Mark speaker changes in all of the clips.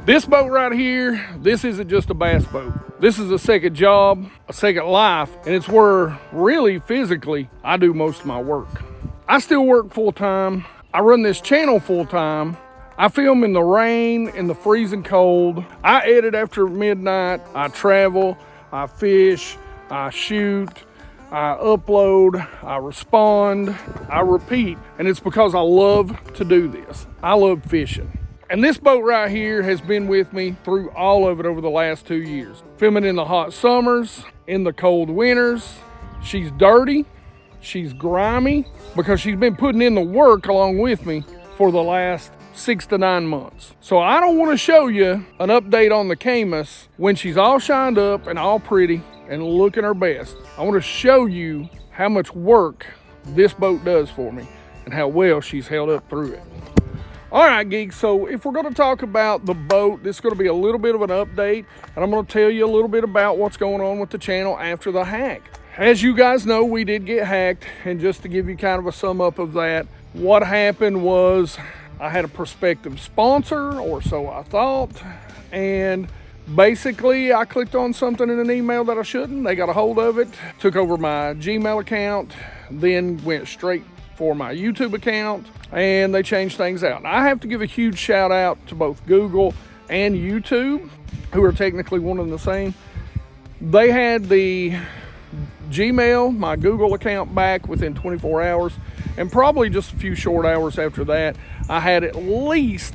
Speaker 1: This boat right here, this isn't just a bass boat. This is a second job, a second life, and it's where really physically I do most of my work. I still work full time. I run this channel full time. I film in the rain, in the freezing cold. I edit after midnight. I travel, I fish, I shoot, I upload, I respond, I repeat. And it's because I love to do this. I love fishing. And this boat right here has been with me through all of it over the last 2 years. Filming in the hot summers, in the cold winters. She's dirty, she's grimy, because she's been putting in the work along with me for the last 6 to 9 months. So I don't want to show you an update on the Caymas when she's all shined up and all pretty and looking her best. I want to show you how much work this boat does for me and how well she's held up through it. All right, geeks, so if we're going to talk about the boat, this is going to be a little bit of an update, and I'm going to tell you a little bit about what's going on with the channel after the hack. As you guys know, we did get hacked, and just to give you kind of a sum up of that, what happened was I had a prospective sponsor, or so I thought, and basically I clicked on something in an email that I shouldn't. They got a hold of it, took over my Gmail account, then went straight for my YouTube account, and they changed things out. Now, I have to give a huge shout out to both Google and YouTube, who are technically one and the same. They had the Gmail, my Google account, back within 24 hours, and probably just a few short hours after that, I had at least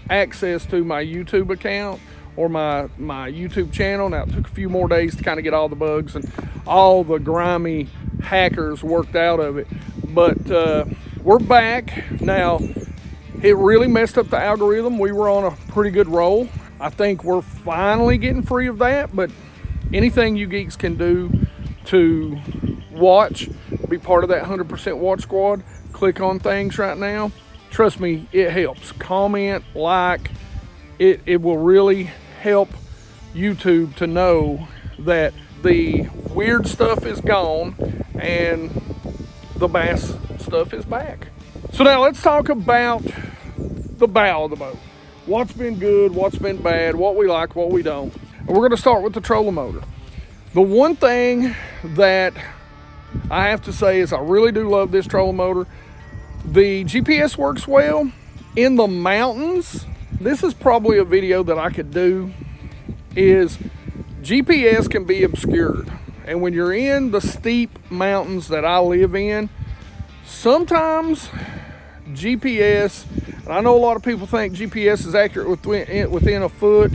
Speaker 1: access to my YouTube account or my YouTube channel. Now, it took a few more days to kind of get all the bugs and all the grimy hackers worked out of it, but we're back now. It really messed up the algorithm. We were on a pretty good roll. I think we're finally getting free of that, but anything you geeks can do to watch, be part of that 100% watch squad, click on things right now. Trust me, it helps. Comment, like, it will really help YouTube to know that the weird stuff is gone and the bass stuff is back. So now let's talk about the bow of the boat. What's been good, what's been bad, what we like, what we don't. And we're gonna start with the trolling motor. The one thing that I have to say is I really do love this trolling motor. The GPS works well. In the mountains, this is probably a video that I could do, is GPS can be obscured. And when you're in the steep mountains that I live in, sometimes GPS, and I know a lot of people think GPS is accurate within a foot,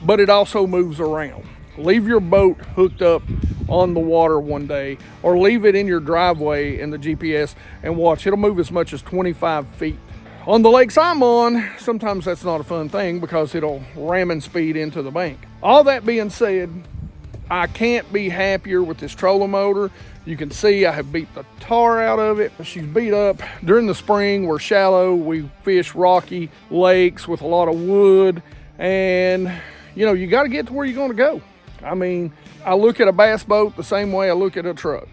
Speaker 1: but it also moves around. Leave your boat hooked up on the water one day, or leave it in your driveway in the GPS and watch. It'll move as much as 25 feet. On the lakes I'm on, sometimes that's not a fun thing because it'll ram and speed into the bank. All that being said, I can't be happier with this trolling motor. You can see I have beat the tar out of it. She's beat up. During the spring, we're shallow. We fish rocky lakes with a lot of wood. And, you know, you got to get to where you're going to go. I mean, I look at a bass boat the same way I look at a truck.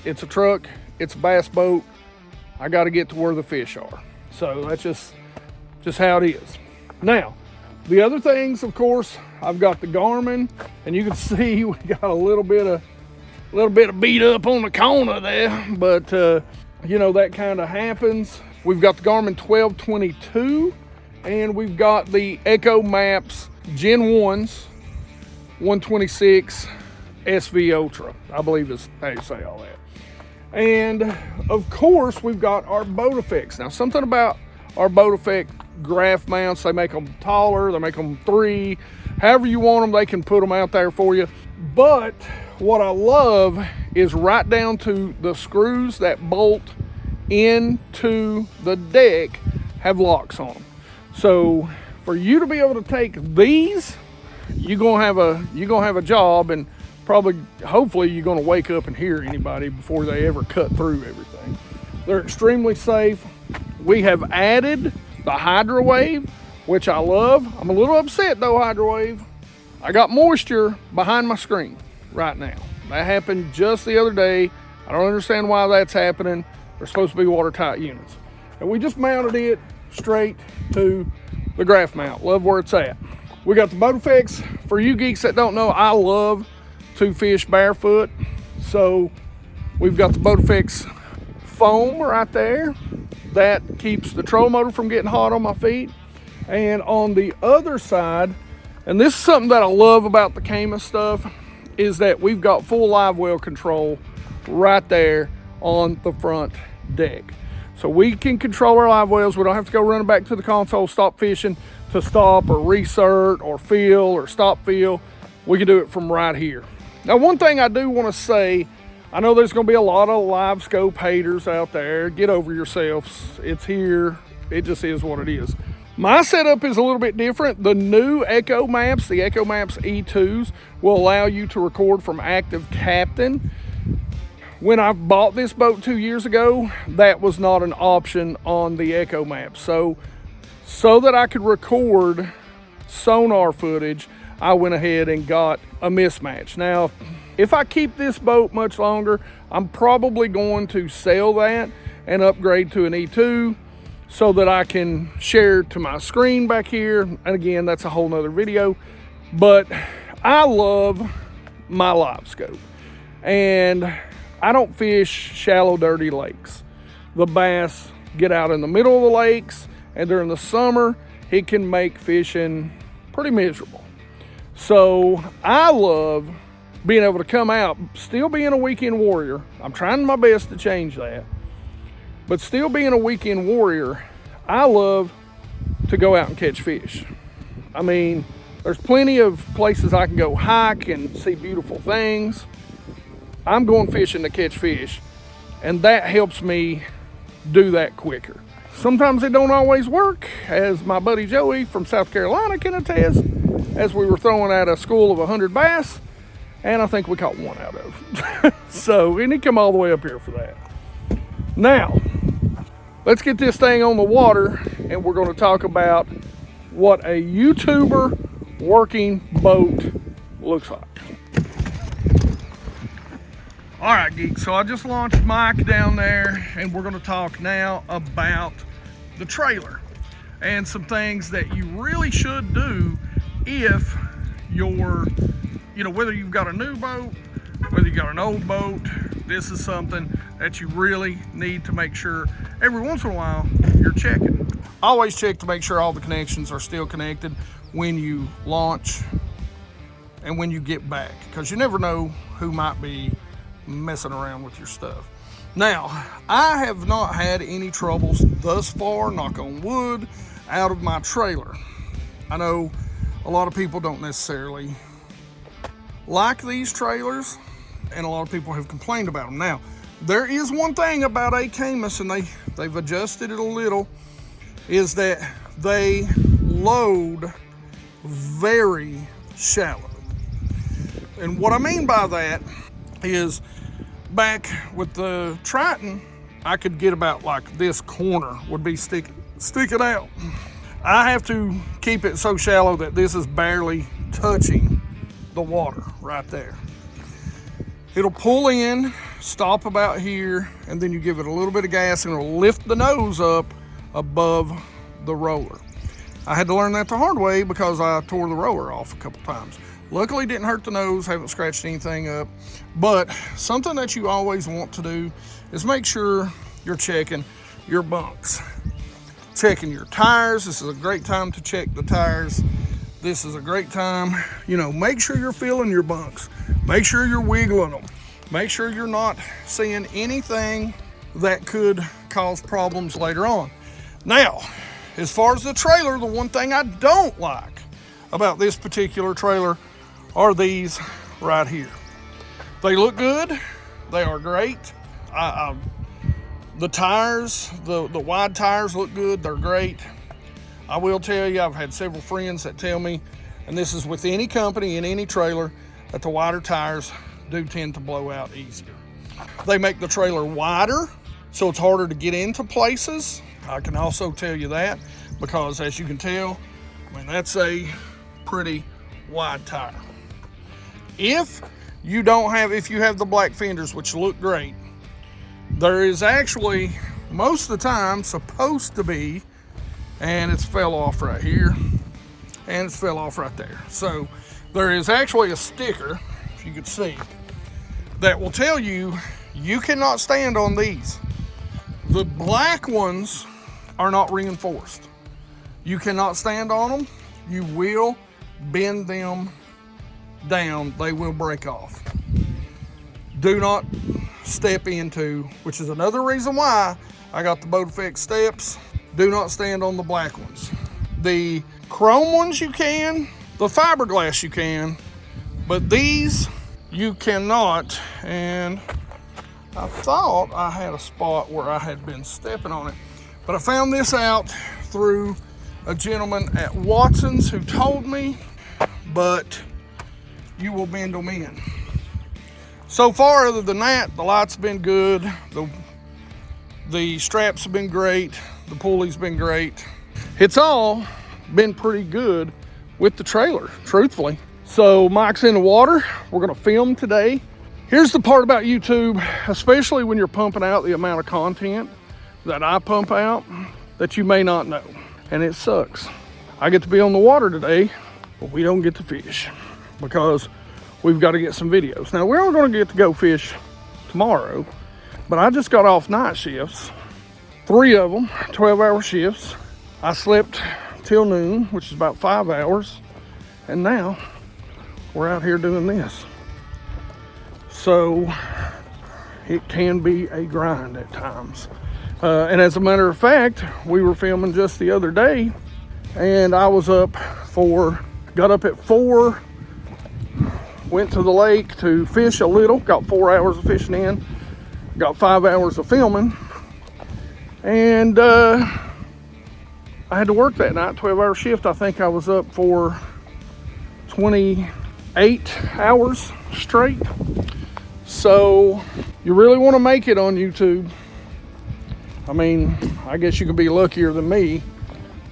Speaker 1: It's a truck. It's a bass boat. I got to get to where the fish are. So that's just how it is. Now, the other things, of course, I've got the Garmin, and you can see we got a little bit of beat up on the corner there, but you know, that kind of happens. We've got the Garmin 1222, and we've got the Echo Maps Gen 1s 126 SV Ultra, I believe is how you say all that. And of course, we've got our boat effects. Now, something about our boat effect graph mounts, they make them taller, they make them 3, however you want them, they can put them out there for you. But what I love is right down to the screws that bolt into the deck have locks on them. So for you to be able to take these, you're gonna have a job, and probably, hopefully, you're gonna wake up and hear anybody before they ever cut through everything. They're extremely safe. We have added the Hydrowave, which I love. I'm a little upset though, Hydrowave. I got moisture behind my screen right now. That happened just the other day. I don't understand why that's happening. They're supposed to be watertight units. And we just mounted it straight to the graph mount. Love where it's at. We got the boat effects. For you geeks that don't know, I love to fish barefoot. So we've got the boat effects foam right there. That keeps the trolling motor from getting hot on my feet. And on the other side, and this is something that I love about the Caymas stuff, is that we've got full live well control right there on the front deck. So we can control our live wells. We don't have to go running back to the console, stop fishing to stop or recert or fill or stop fill. We can do it from right here. Now, one thing I do want to say, I know there's going to be a lot of live scope haters out there. Get over yourselves. It's here. It just is what it is. My setup is a little bit different. The new Echo Maps, the Echo Maps E2s, will allow you to record from active captain. When I bought this boat 2 years ago, that was not an option on the Echo Map. So that I could record sonar footage, I went ahead and got a mismatch. Now, if I keep this boat much longer, I'm probably going to sell that and upgrade to an E2 so that I can share to my screen back here. And again, that's a whole nother video. But I love my live scope. And I don't fish shallow, dirty lakes. The bass get out in the middle of the lakes, and during the summer, it can make fishing pretty miserable. So I love being able to come out, still being a weekend warrior. I'm trying my best to change that. But still being a weekend warrior, I love to go out and catch fish. I mean, there's plenty of places I can go hike and see beautiful things. I'm going fishing to catch fish, and that helps me do that quicker. Sometimes it don't always work, as my buddy Joey from South Carolina can attest, as we were throwing out a school of 100 bass, and I think we caught one out of. So, and he come all the way up here for that. Now, let's get this thing on the water, and we're going to talk about what a YouTuber working boat looks like. All right, geeks, so I just launched Mike down there, and we're going to talk now about the trailer and some things that you really should do if you're, whether you've got a new boat, whether you got an old boat. This is something that you really need to make sure every once in a while you're checking. Always check to make sure all the connections are still connected when you launch and when you get back, because you never know who might be messing around with your stuff. Now, I have not had any troubles thus far, knock on wood, out of my trailer. I know a lot of people don't necessarily like these trailers, and a lot of people have complained about them. Now, there is one thing about a Caymas, and they've adjusted it a little, is that they load very shallow. And what I mean by that is, back with the Triton, I could get about like this corner would be sticking out. I have to keep it so shallow that this is barely touching the water right there. It'll pull in, stop about here, and then you give it a little bit of gas and it'll lift the nose up above the roller. I had to learn that the hard way because I tore the roller off a couple times. Luckily, didn't hurt the nose, haven't scratched anything up. But something that you always want to do is make sure you're checking your bunks. Checking your tires. This is a great time to check the tires. This is a great time, make sure you're feeling your bunks. Make sure you're wiggling them. Make sure you're not seeing anything that could cause problems later on. Now, as far as the trailer, the one thing I don't like about this particular trailer are these right here. They look good. They are great. The tires, the wide tires look good. They're great. I will tell you, I've had several friends that tell me, and this is with any company in any trailer, that the wider tires do tend to blow out easier. They make the trailer wider, so it's harder to get into places. I can also tell you that because, as you can tell, that's a pretty wide tire. If you have the black fenders, which look great, there is actually, most of the time, supposed to be, and it's fell off right here, and it fell off right there. So there is actually a sticker, if you could see, that will tell you you cannot stand on these. The black ones are not reinforced. You cannot stand on them. You will bend them down. They will break off. Do not step into, which is another reason why I got the Boat Effect steps. Do not stand on the black ones. The chrome ones you can, the fiberglass you can, but these you cannot. And I thought I had a spot where I had been stepping on it, but I found this out through a gentleman at Watson's who told me, but you will bend them in. So far, other than that, the lights have been good. The straps have been great. The pulley's been great. It's all been pretty good with the trailer, truthfully. So Mike's in the water. We're gonna film today. Here's the part about YouTube, especially when you're pumping out the amount of content that I pump out, that you may not know. And it sucks. I get to be on the water today, but we don't get to fish because we've got to get some videos. Now, we're all going to get to go fish tomorrow, but I just got off night shifts, 3 of them, 12-hour shifts. I slept till noon, which is about 5 hours, and now we're out here doing this. So it can be a grind at times. And as a matter of fact, we were filming just the other day, and I was got up at 4, went to the lake to fish a little, got 4 hours of fishing in, got 5 hours of filming, and I had to work that night, 12-hour shift. I think I was up for 28 hours straight. So you really want to make it on YouTube. I mean, I guess you can be luckier than me,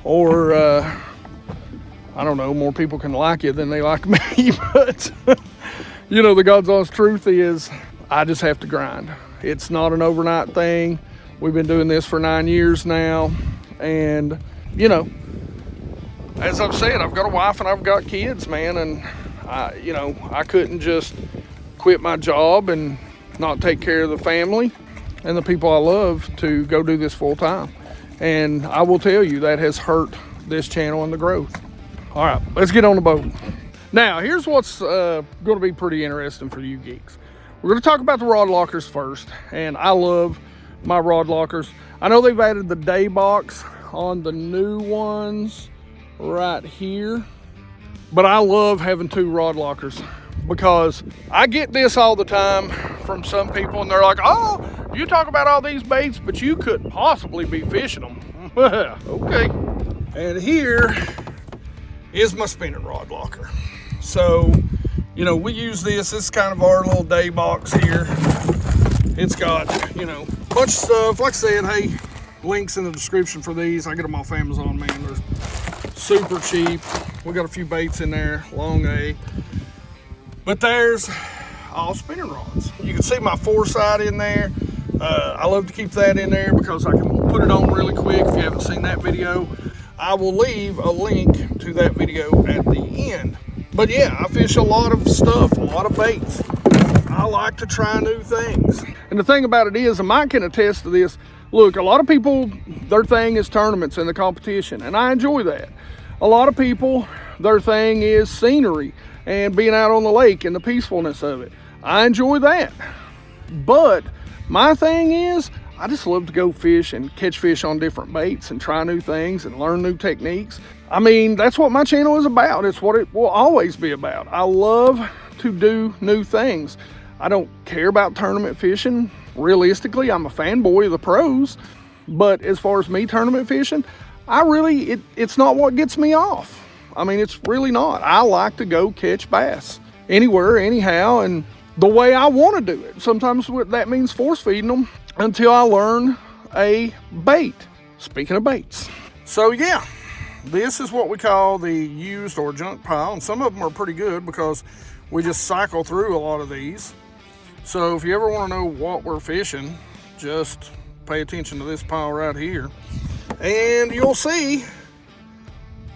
Speaker 1: or I don't know, more people can like you than they like me. But you know, the God's honest truth is I just have to grind. It's not an overnight thing. We've been doing this for 9 years now, and you know, as I've said, I've got a wife and I've got kids, man, and I couldn't just quit my job and not take care of the family and the people I love to go do this full time. And I will tell you, that has hurt this channel and the growth. All right, let's get on the boat. Now, here's what's going to be pretty interesting for you geeks. We're going to talk about the rod lockers first, and I love my rod lockers. I know they've added the day box on the new ones right here, but I love having 2 rod lockers because I get this all the time from some people, and they're like, oh, you talk about all these baits, but you couldn't possibly be fishing them. Okay. And here is my spinning rod locker. So, you know, we use this. This is kind of our little day box here. It's got, you know, a bunch of stuff. Like I said, hey, links in the description for these. I get them off Amazon, man. They're super cheap. We got a few baits in there, long A. But there's all spinning rods. You can see my foresight in there. I love to keep that in there because I can put it on really quick. If you haven't seen that video, I will leave a link to that video at the end. But yeah, I fish a lot of stuff, a lot of baits. I like to try new things. And the thing about it is, and Mike can attest to this, look, a lot of people, their thing is tournaments and the competition, and I enjoy that. A lot of people, their thing is scenery and being out on the lake and the peacefulness of it. I enjoy that. But my thing is, I just love to go fish and catch fish on different baits and try new things and learn new techniques. I mean, that's what my channel is about. It's what it will always be about. I love to do new things. I don't care about tournament fishing. Realistically, I'm a fanboy of the pros. But as far as me tournament fishing, it's not what gets me off. I mean, it's really not. I like to go catch bass anywhere, anyhow, and the way I want to do it. Sometimes that means force feeding them until I learn a bait. Speaking of baits. So yeah, this is what we call the used or junk pile. And some of them are pretty good because we just cycle through a lot of these. So if you ever want to know what we're fishing, just pay attention to this pile right here. And you'll see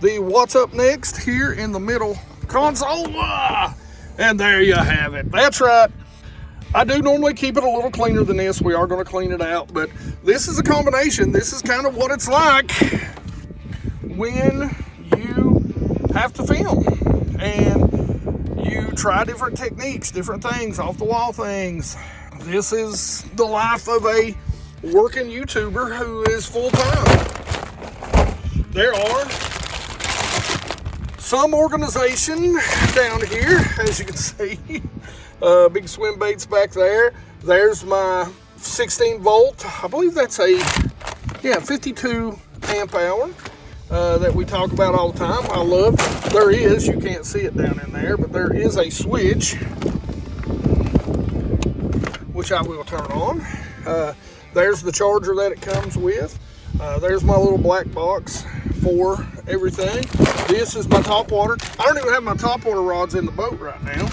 Speaker 1: the what's up next here in the middle console. And there you have it. That's right. I do normally keep it a little cleaner than this. We are going to clean it out, but this is a combination. This is kind of what it's like when you have to film and you try different techniques, different things, off the wall things. This is the life of a working YouTuber who is full-time. There are some organization down here, as you can see. Big swim baits back there. There's my 16 volt. I believe that's a 52 amp hour that we talk about all the time. I love. There is, you can't see it down in there, but there is a switch which I will turn on. There's the charger that it comes with. There's my little black box for everything. This is my top water. I don't even have my top water rods in the boat right now.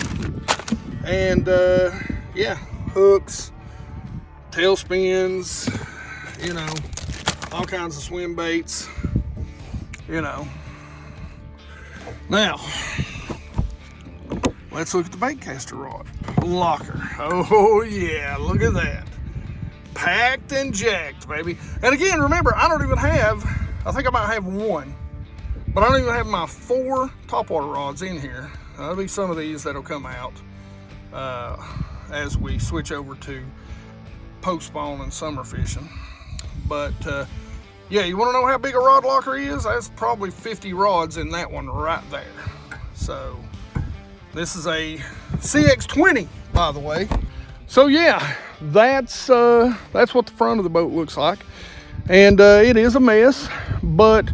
Speaker 1: And yeah, hooks, tailspins, you know, all kinds of swim baits, you know. Now, let's look at the bait caster rod. Locker. Oh yeah, look at that. Packed and jacked, baby. And again, remember, I don't even have, I think I might have one, but I don't even have my 4 topwater rods in here. There'll be some of these that'll come out as we switch over to post-spawn and summer fishing. But yeah, you want to know how big a rod locker is? That's probably 50 rods in that one right there. So this is a CX20, by the way. So yeah, that's what the front of the boat looks like, and it is a mess. But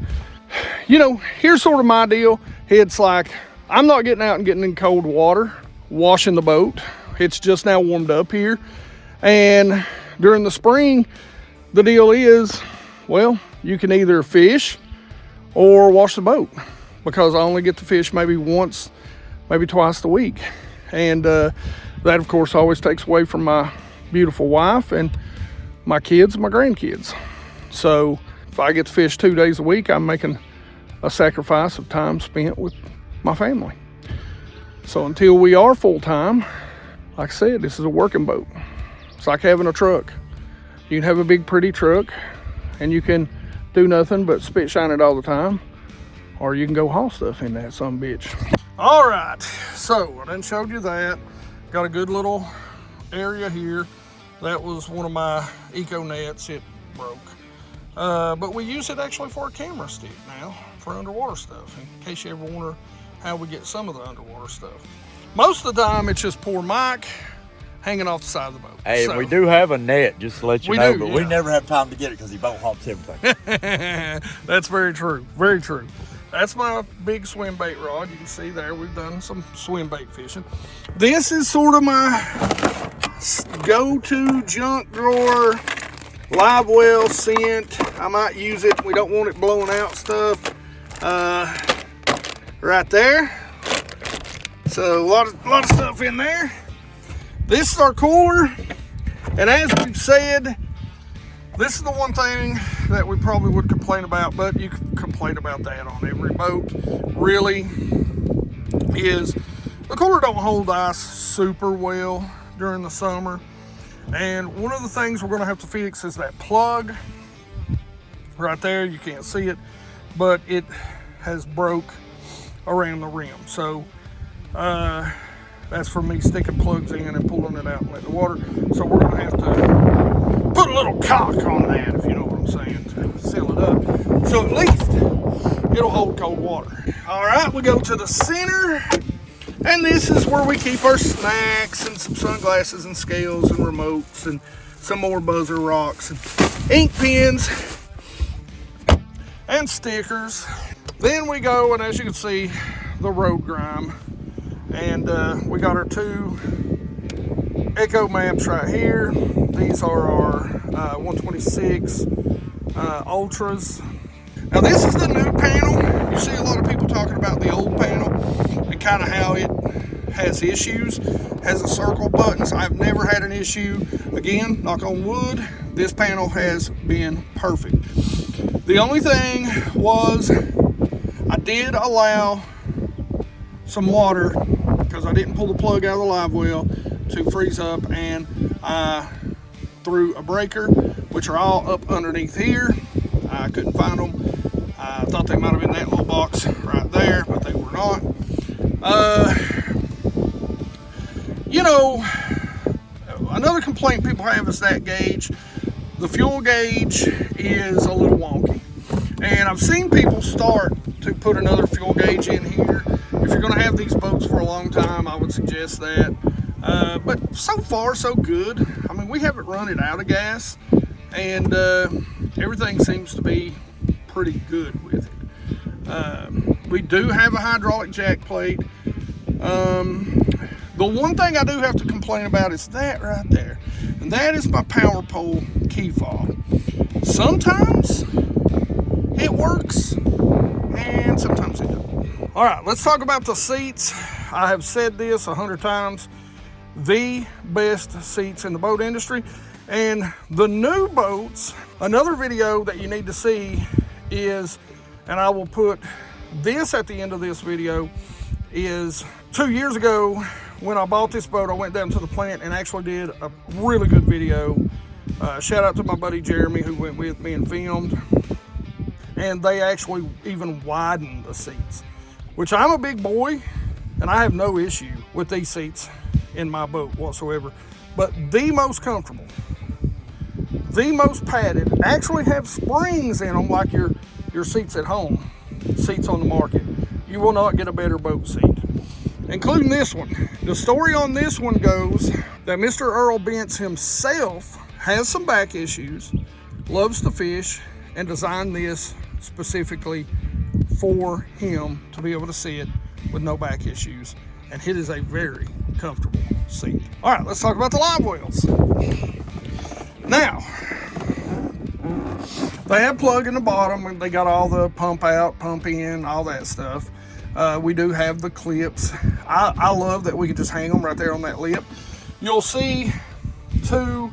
Speaker 1: you know, here's sort of my deal. It's like I'm not getting out and getting in cold water, washing the boat. It's just now warmed up here, and during the spring, the deal is, well, you can either fish or wash the boat, because I only get to fish maybe once, maybe twice a week, and that, of course, always takes away from my beautiful wife and my kids and my grandkids. So if I get to fish 2 days a week, I'm making a sacrifice of time spent with my family. So until we are full-time, like I said, this is a working boat. It's like having a truck. You can have a big, pretty truck, and you can do nothing but spit shine it all the time, or you can go haul stuff in that son of a bitch. All right, so I done showed you that. Got a good little area here. That was one of my eco nets. It broke, but we use it actually for a camera stick now for underwater stuff, in case you ever wonder how we get some of the underwater stuff. Most of the time it's just poor Mike hanging off the side of the boat.
Speaker 2: Hey,
Speaker 1: so,
Speaker 2: we do have a net, just to let you know, but
Speaker 1: yeah.
Speaker 2: we never have time to get it because he boat hops everything.
Speaker 1: That's very true, very true. That's my big swim bait rod. You can see there we've done some swim bait fishing. This is sort of my go-to junk drawer Livewells scent. I might use it. We don't want it blowing out stuff. Right there. So a lot of stuff in there. This is our cooler, and as we've said, this is the one thing that we probably would complain about, but you can complain about that on every boat, really, is the cooler don't hold ice super well during the summer. And one of the things we're gonna have to fix is that plug right there. You can't see it, but it has broke around the rim. So that's for me sticking plugs in and pulling it out and letting the water. So we're gonna have to put a little caulk on that, if you know what I'm saying, to seal it up. So at least it'll hold cold water. All right, we go to the center, and this is where we keep our snacks and some sunglasses and scales and remotes and some more buzzer rocks and ink pens and stickers. Then we go, and as you can see, the road grime. And we got our 2 Echo maps right here. These are our 126 Ultras. Now this is the new panel. You see a lot of people talking about the old panel and kind of how it has issues. Has a circle buttons. I've never had an issue. Again, knock on wood, this panel has been perfect. The only thing was I did allow some water, because I didn't pull the plug out of the live well, to freeze up, and I threw a breaker, which are all up underneath here. I couldn't find them. I thought they might have been that little box right there, but they were not. You know, another complaint people have is that gauge. The fuel gauge is a little wonky. And I've seen people start to put another fuel gauge in here. If you're gonna have these boats for a long time, I would suggest that. But so far, so good. I mean, we haven't run it out of gas, and everything seems to be pretty good with it. We do have a hydraulic jack plate. The one thing I do have to complain about is that right there, and that is my power pole key fob. Sometimes it works, and sometimes it doesn't. All right, let's talk about the seats. I have said this 100 times, the best seats in the boat industry. And the new boats, another video that you need to see is, and I will put this at the end of this video, is 2 years ago when I bought this boat, I went down to the plant and actually did a really good video. Shout out to my buddy Jeremy, who went with me and filmed. And they actually even widened the seats, which I'm a big boy and I have no issue with these seats in my boat whatsoever. But the most comfortable, the most padded, actually have springs in them like your seats at home, seats on the market. You will not get a better boat seat, including this one. The story on this one goes that Mr. Earl Bentz himself has some back issues, loves to fish, and designed this specifically for him to be able to sit with no back issues. And it is a very comfortable seat. All right, let's talk about the Livewells. Now, they have plug in the bottom, and they got all the pump out, pump in, all that stuff. We do have the clips. I love that we can just hang them right there on that lip. You'll see two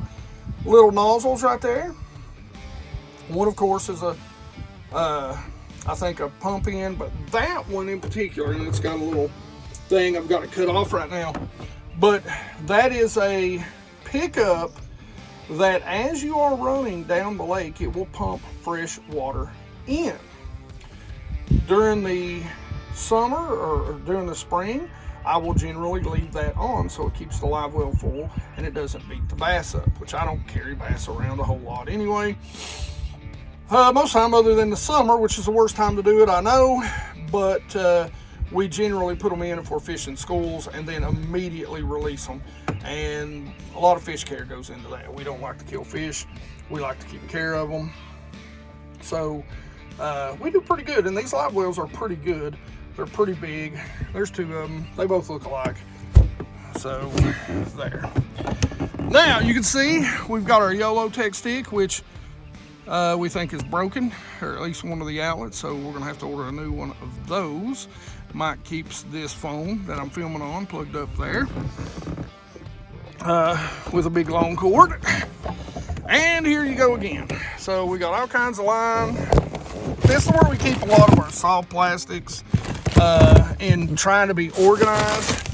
Speaker 1: little nozzles right there. One, of course, is I think a pump in, but that one in particular, and it's got a little thing I've got to cut off right now, but that is a pickup that as you are running down the lake, it will pump fresh water in. During the summer or during the spring, I will generally leave that on so it keeps the live well full and it doesn't beat the bass up, which I don't carry bass around a whole lot anyway. Most time other than the summer, which is the worst time to do it, I know, but we generally put them in for fishing schools and then immediately release them. And a lot of fish care goes into that. We don't like to kill fish. We like to keep care of them. So we do pretty good. And these live wells are pretty good. They're pretty big. There's two of them. They both look alike. So there. Now you can see we've got our YOLO Tech stick, which we think is broken, or at least one of the outlets, so we're gonna have to order a new one of those. Mike keeps this phone that I'm filming on plugged up there with a big long cord. And here you go again. So we got all kinds of line. This is where we keep a lot of our soft plastics in trying to be organized.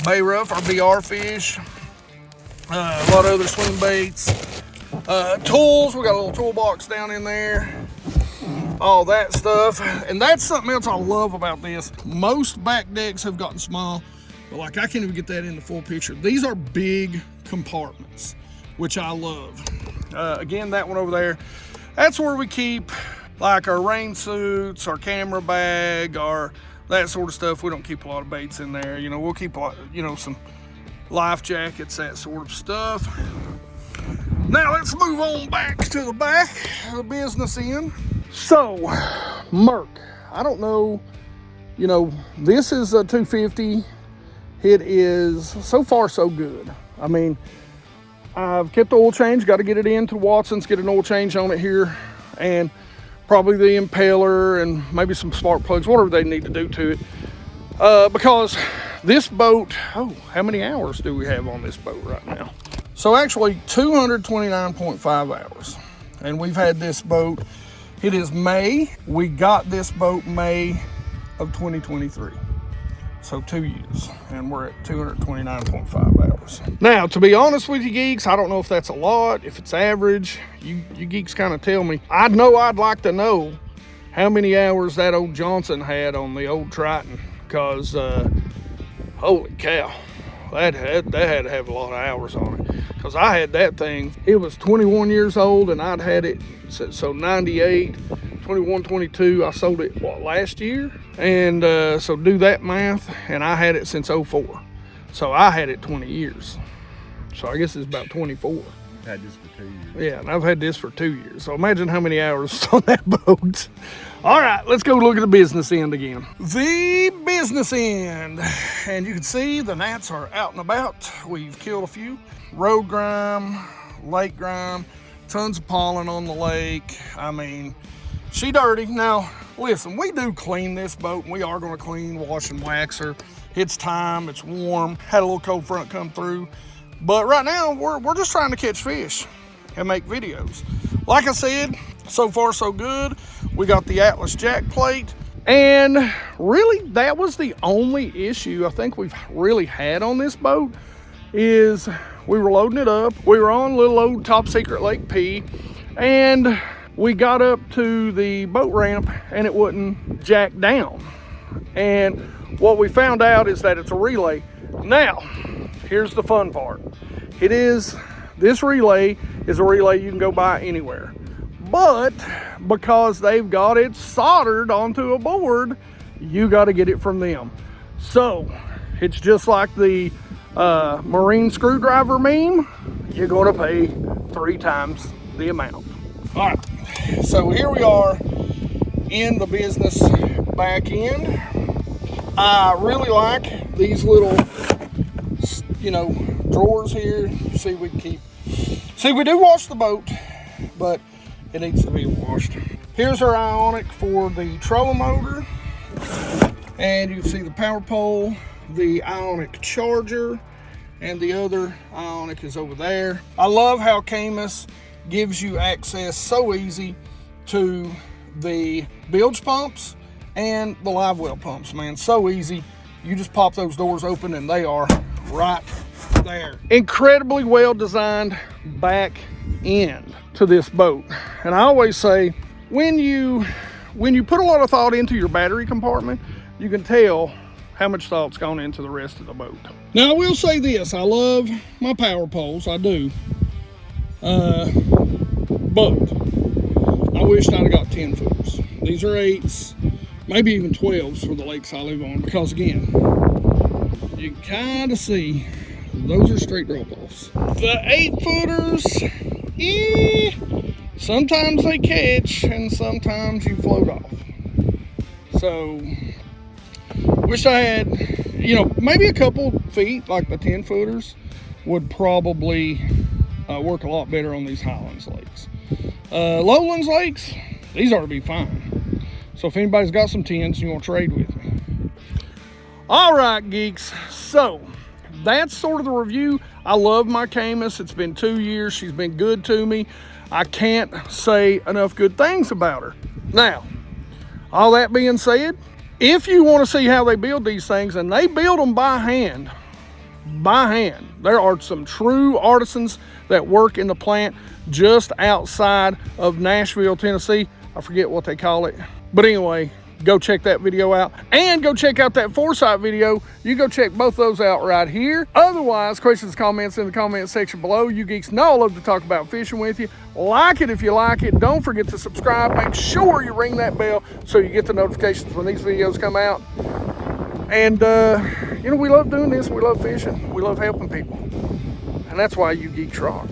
Speaker 1: Bay rough, our BR fish, a lot of other swing baits. Tools, we got a little toolbox down in there, all that stuff. And that's something else I love about this. Most back decks have gotten small, but like I can't even get that in the full picture. These are big compartments, which I love. Again, that one over there, that's where we keep like our rain suits, our camera bag, our that sort of stuff. We don't keep a lot of baits in there. You know, we'll keep, you know, some life jackets, that sort of stuff. Now let's move on back to the back of the business end. So, Merc, I don't know, you know, this is a 250. It is so far so good. I mean, I've kept the oil change, got to get it into Watson's, get an oil change on it here, and probably the impeller and maybe some spark plugs, whatever they need to do to it. Because this boat, how many hours do we have on this boat right now? So actually 229.5 hours. And we've had this boat, it is May. We got this boat May of 2023. So 2 years, and we're at 229.5 hours. Now, to be honest with you geeks, I don't know if that's a lot, if it's average. You geeks kind of tell me. I know I'd like to know how many hours that old Johnson had on the old Triton, because holy cow, that had to have a lot of hours on it. Because I had that thing, it was 21 years old, and I'd had it, so 98, 21, 22, I sold it, what, last year? And so do that math, and I had it since 04. So I had it 20 years. So I guess it's about 24.
Speaker 2: You've had this for 2 years.
Speaker 1: Yeah, and I've had this for 2 years. So imagine how many hours is on that boat. All right, let's go look at the business end again. The business end. And you can see the gnats are out and about. We've killed a few. Road grime, lake grime, tons of pollen on the lake. I mean, she dirty. Now, listen, we do clean this boat, and we are gonna clean, wash, and wax her. It's time, it's warm. Had a little cold front come through. But right now, we're just trying to catch fish and make videos. Like I said, so far so good. We got the Atlas jack plate, and really that was the only issue I think we've really had on this boat, is we were loading it up. We were on little old top secret Lake P, and we got up to the boat ramp and it wouldn't jack down. And what we found out is that it's a relay. Now, here's the fun part. This relay is a relay you can go buy anywhere. But because they've got it soldered onto a board, you got to get it from them. So it's just like the marine screwdriver meme. You're going to pay 3 times the amount. All right, so here we are in the business back end. I really like these little, drawers here. You see, we do wash the boat, but it needs to be washed. Here's our ionic for the trolling motor, and you can see the power pole, the ionic charger, and the other ionic is over there. I love how Caymas gives you access so easy to the bilge pumps and the Livewell pumps, man. So easy. You just pop those doors open and they are right there. Incredibly well designed back end to this boat. And I always say, when you put a lot of thought into your battery compartment, you can tell how much thought's gone into the rest of the boat. Now, I will say this, I love my power poles, I do. But I wished I'd have got 10 footers. These are 8s, maybe even 12s for the lakes I live on, because again, you can kind of see those are straight drop-offs. The 8-footers, sometimes they catch and sometimes you float off. So wish I had, maybe a couple feet like the 10-footers would probably work a lot better on these Highlands lakes. Lowlands lakes, these ought to be fine. So if anybody's got some 10s, you want to trade with me. All right, geeks. So that's sort of the review. I love my Caymas. It's been 2 years. She's been good to me. I can't say enough good things about her. Now, all that being said, if you want to see how they build these things, and they build them by hand, there are some true artisans that work in the plant just outside of Nashville, Tennessee. I forget what they call it. But anyway, go check that video out, and go check out that Foresight video. You go check both those out right here. Otherwise, questions, comments in the comment section below. You geeks know I love to talk about fishing with you. Like it if you like it. Don't forget to subscribe. Make sure you ring that bell so you get the notifications when these videos come out. And we love doing this. We love fishing. We love helping people, and that's why you geeks rock.